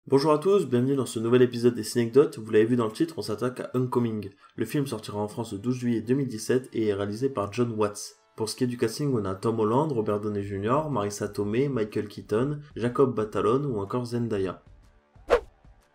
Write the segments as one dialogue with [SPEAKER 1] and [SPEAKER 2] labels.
[SPEAKER 1] Bonjour à tous, bienvenue dans ce nouvel épisode des Cinecdotes. Vous l'avez vu dans le titre, on s'attaque à Homecoming. Le film sortira en France le 12 juillet 2017 et est réalisé par Jon Watts. Pour ce qui est du casting, on a Tom Holland, Robert Downey Jr., Marissa Tomei, Michael Keaton, Jacob Batalon ou encore Zendaya.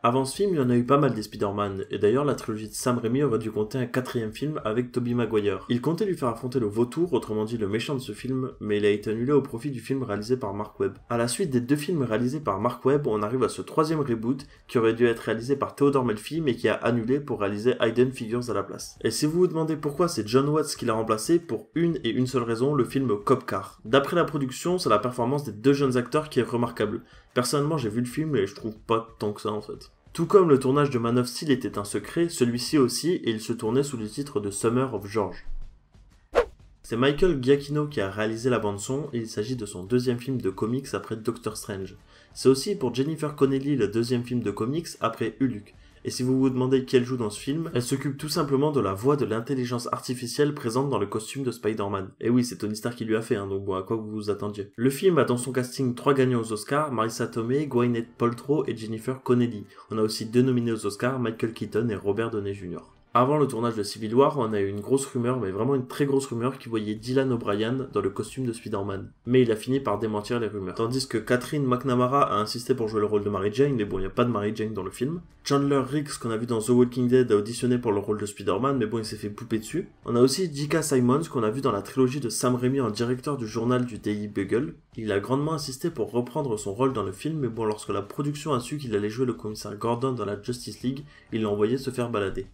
[SPEAKER 1] Avant ce film, il y en a eu pas mal des Spider-Man, et d'ailleurs la trilogie de Sam Raimi aurait dû compter un quatrième film avec Tobey Maguire. Il comptait lui faire affronter le vautour, autrement dit le méchant de ce film, mais il a été annulé au profit du film réalisé par Mark Webb. À la suite des deux films réalisés par Mark Webb, on arrive à ce troisième reboot qui aurait dû être réalisé par Theodore Melfi mais qui a annulé pour réaliser Hidden Figures à la place. Et si vous vous demandez pourquoi c'est Jon Watts qui l'a remplacé, pour une et une seule raison, le film Cop Car. D'après la production, c'est la performance des deux jeunes acteurs qui est remarquable. Personnellement, j'ai vu le film et je trouve pas tant que ça en fait. Tout comme le tournage de Man of Steel était un secret, celui-ci aussi, et il se tournait sous le titre de Summer of George. C'est Michael Giacchino qui a réalisé la bande-son, et il s'agit de son deuxième film de comics après Doctor Strange. C'est aussi pour Jennifer Connelly le deuxième film de comics après Hulk. Et si vous vous demandez qui elle joue dans ce film, elle s'occupe tout simplement de la voix de l'intelligence artificielle présente dans le costume de Spider-Man. Et oui, c'est Tony Stark qui lui a fait, donc bon, à quoi vous vous attendiez. Le film a dans son casting 3 gagnants aux Oscars, Marissa Tomei, Gwyneth Paltrow et Jennifer Connelly. On a aussi 2 nominés aux Oscars, Michael Keaton et Robert Downey Jr. Avant le tournage de Civil War, on a eu une grosse rumeur, mais vraiment une très grosse rumeur qui voyait Dylan O'Brien dans le costume de Spider-Man. Mais il a fini par démentir les rumeurs. Tandis que Catherine McNamara a insisté pour jouer le rôle de Mary Jane, mais bon, il n'y a pas de Mary Jane dans le film. Chandler Riggs, qu'on a vu dans The Walking Dead, a auditionné pour le rôle de Spider-Man, mais bon, il s'est fait pouper dessus. On a aussi J.K. Simmons, qu'on a vu dans la trilogie de Sam Raimi en directeur du journal du Daily Bugle. Il a grandement insisté pour reprendre son rôle dans le film, mais bon, lorsque la production a su qu'il allait jouer le commissaire Gordon dans la Justice League, il l'a envoyé se faire balader.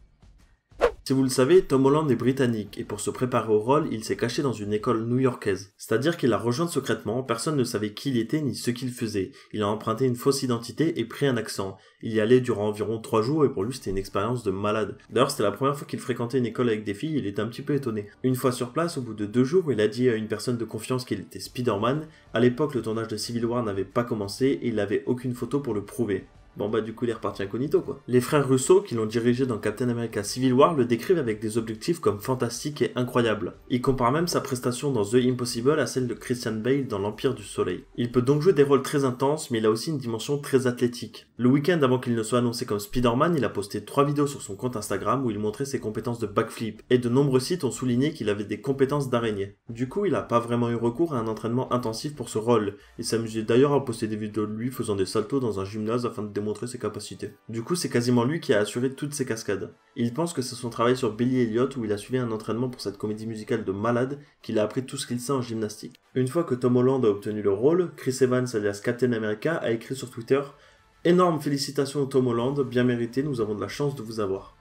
[SPEAKER 1] Si vous le savez, Tom Holland est britannique, et pour se préparer au rôle, il s'est caché dans une école new-yorkaise. C'est-à-dire qu'il a rejoint secrètement, personne ne savait qui il était ni ce qu'il faisait. Il a emprunté une fausse identité et pris un accent. Il y allait durant environ 3 jours, et pour lui c'était une expérience de malade. D'ailleurs, c'était la première fois qu'il fréquentait une école avec des filles, il était un petit peu étonné. Une fois sur place, au bout de 2 jours, il a dit à une personne de confiance qu'il était Spider-Man. À l'époque, le tournage de Civil War n'avait pas commencé, et il n'avait aucune photo pour le prouver. Bon bah du coup il est reparti incognito quoi. Les frères Russo, qui l'ont dirigé dans Captain America Civil War, le décrivent avec des objectifs comme fantastique et incroyable. Il compare même sa prestation dans The Impossible à celle de Christian Bale dans l'Empire du Soleil. Il peut donc jouer des rôles très intenses, mais il a aussi une dimension très athlétique. Le week-end avant qu'il ne soit annoncé comme Spider-Man, il a posté 3 vidéos sur son compte Instagram où il montrait ses compétences de backflip, et de nombreux sites ont souligné qu'il avait des compétences d'araignée. Du coup il a pas vraiment eu recours à un entraînement intensif pour ce rôle. Il s'amusait d'ailleurs à poster des vidéos de lui faisant des saltos dans un gymnase afin de démontrer ses capacités. Du coup, c'est quasiment lui qui a assuré toutes ces cascades. Il pense que c'est son travail sur Billy Elliot où il a suivi un entraînement pour cette comédie musicale de malade qu'il a appris tout ce qu'il sait en gymnastique. Une fois que Tom Holland a obtenu le rôle, Chris Evans alias Captain America a écrit sur Twitter « Énorme félicitations Tom Holland, bien mérité, nous avons de la chance de vous avoir ».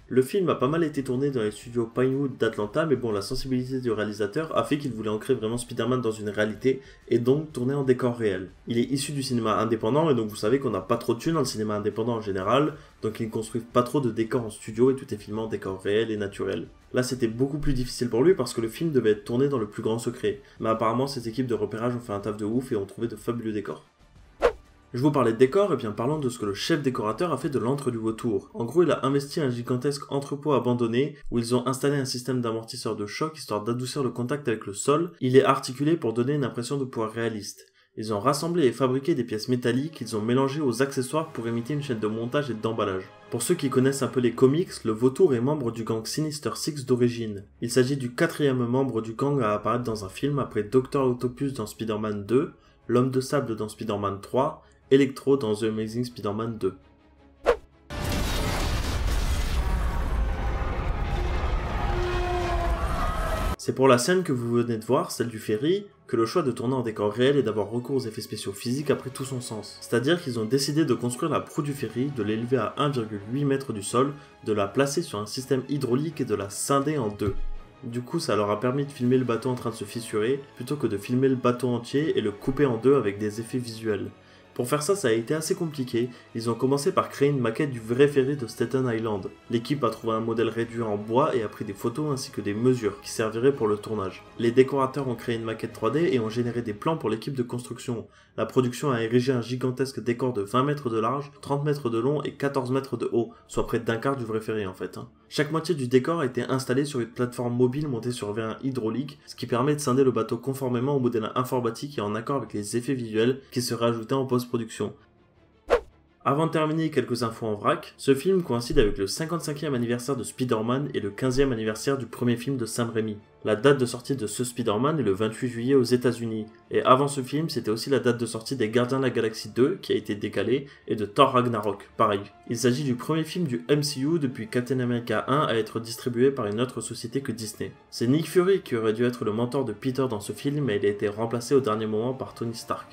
[SPEAKER 1] Le film a pas mal été tourné dans les studios Pinewood d'Atlanta, mais bon, la sensibilité du réalisateur a fait qu'il voulait ancrer vraiment Spider-Man dans une réalité, et donc tourner en décor réel. Il est issu du cinéma indépendant, et donc vous savez qu'on n'a pas trop de thunes dans le cinéma indépendant en général, donc ils ne construisent pas trop de décors en studio, et tout est filmé en décor réel et naturel. Là, c'était beaucoup plus difficile pour lui parce que le film devait être tourné dans le plus grand secret, mais apparemment ces équipes de repérage ont fait un taf de ouf et ont trouvé de fabuleux décors. Je vous parlais de décor, et bien parlons de ce que le chef décorateur a fait de l'antre du vautour. En gros, il a investi un gigantesque entrepôt abandonné où ils ont installé un système d'amortisseur de choc histoire d'adoucir le contact avec le sol. Il est articulé pour donner une impression de poids réaliste. Ils ont rassemblé et fabriqué des pièces métalliques qu'ils ont mélangées aux accessoires pour imiter une chaîne de montage et d'emballage. Pour ceux qui connaissent un peu les comics, le vautour est membre du gang Sinister Six d'origine. Il s'agit du 4e membre du gang à apparaître dans un film après Dr. Octopus dans Spider-Man 2, l'Homme de Sable dans Spider-Man 3, Electro dans The Amazing Spider-Man 2. C'est pour la scène que vous venez de voir, celle du ferry, que le choix de tourner en décor réel et d'avoir recours aux effets spéciaux physiques a pris tout son sens. C'est-à-dire qu'ils ont décidé de construire la proue du ferry, de l'élever à 1,8 m du sol, de la placer sur un système hydraulique et de la scinder en deux. Du coup, ça leur a permis de filmer le bateau en train de se fissurer, plutôt que de filmer le bateau entier et le couper en deux avec des effets visuels. Pour faire ça, ça a été assez compliqué. Ils ont commencé par créer une maquette du vrai ferry de Staten Island. L'équipe a trouvé un modèle réduit en bois et a pris des photos ainsi que des mesures qui serviraient pour le tournage. Les décorateurs ont créé une maquette 3D et ont généré des plans pour l'équipe de construction. La production a érigé un gigantesque décor de 20 mètres de large, 30 mètres de long et 14 mètres de haut, soit près d'un quart du vrai ferry en fait. Chaque moitié du décor a été installée sur une plateforme mobile montée sur vérin hydraulique, ce qui permet de scinder le bateau conformément au modèle informatique et en accord avec les effets visuels qui seraient ajoutés en post-production. Avant de terminer, quelques infos en vrac. Ce film coïncide avec le 55e anniversaire de Spider-Man et le 15e anniversaire du premier film de Sam Raimi. La date de sortie de ce Spider-Man est le 28 juillet aux États-Unis. Et avant ce film, c'était aussi la date de sortie des Gardiens de la Galaxie 2 qui a été décalée et de Thor Ragnarok, pareil. Il s'agit du premier film du MCU depuis Captain America 1 à être distribué par une autre société que Disney. C'est Nick Fury qui aurait dû être le mentor de Peter dans ce film, mais il a été remplacé au dernier moment par Tony Stark.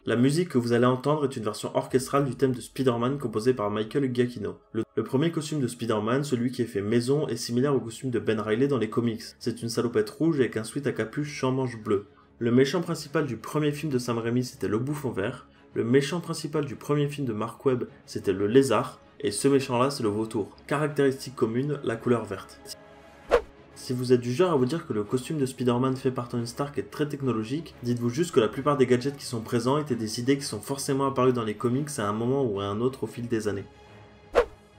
[SPEAKER 1] La musique que vous allez entendre est une version orchestrale du thème de Spider-Man composé par Michael Giacchino. Le premier costume de Spider-Man, celui qui est fait maison, est similaire au costume de Ben Reilly dans les comics. C'est une salopette rouge avec un sweat à capuche sans manche bleue. Le méchant principal du premier film de Sam Raimi, c'était le bouffon vert. Le méchant principal du premier film de Mark Webb, c'était le lézard. Et ce méchant-là, c'est le vautour. Caractéristique commune, la couleur verte. Si vous êtes du genre à vous dire que le costume de Spider-Man fait par Tony Stark est très technologique, dites-vous juste que la plupart des gadgets qui sont présents étaient des idées qui sont forcément apparues dans les comics à un moment ou à un autre au fil des années.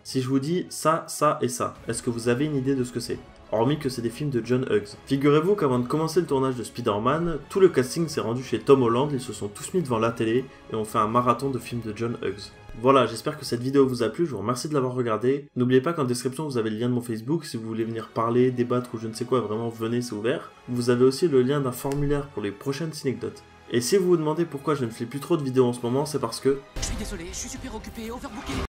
[SPEAKER 1] Si je vous dis ça, ça et ça, est-ce que vous avez une idée de ce que c'est? Hormis que c'est des films de John Hughes. Figurez-vous qu'avant de commencer le tournage de Spider-Man, tout le casting s'est rendu chez Tom Holland, ils se sont tous mis devant la télé et ont fait un marathon de films de John Hughes. Voilà, j'espère que cette vidéo vous a plu, je vous remercie de l'avoir regardée. N'oubliez pas qu'en description vous avez le lien de mon Facebook, si vous voulez venir parler, débattre ou je ne sais quoi, vraiment venez, c'est ouvert. Vous avez aussi le lien d'un formulaire pour les prochaines Cinecdotes. Et si vous vous demandez pourquoi je ne fais plus trop de vidéos en ce moment, c'est parce que...
[SPEAKER 2] Je suis désolé, je suis super occupé, overbooké.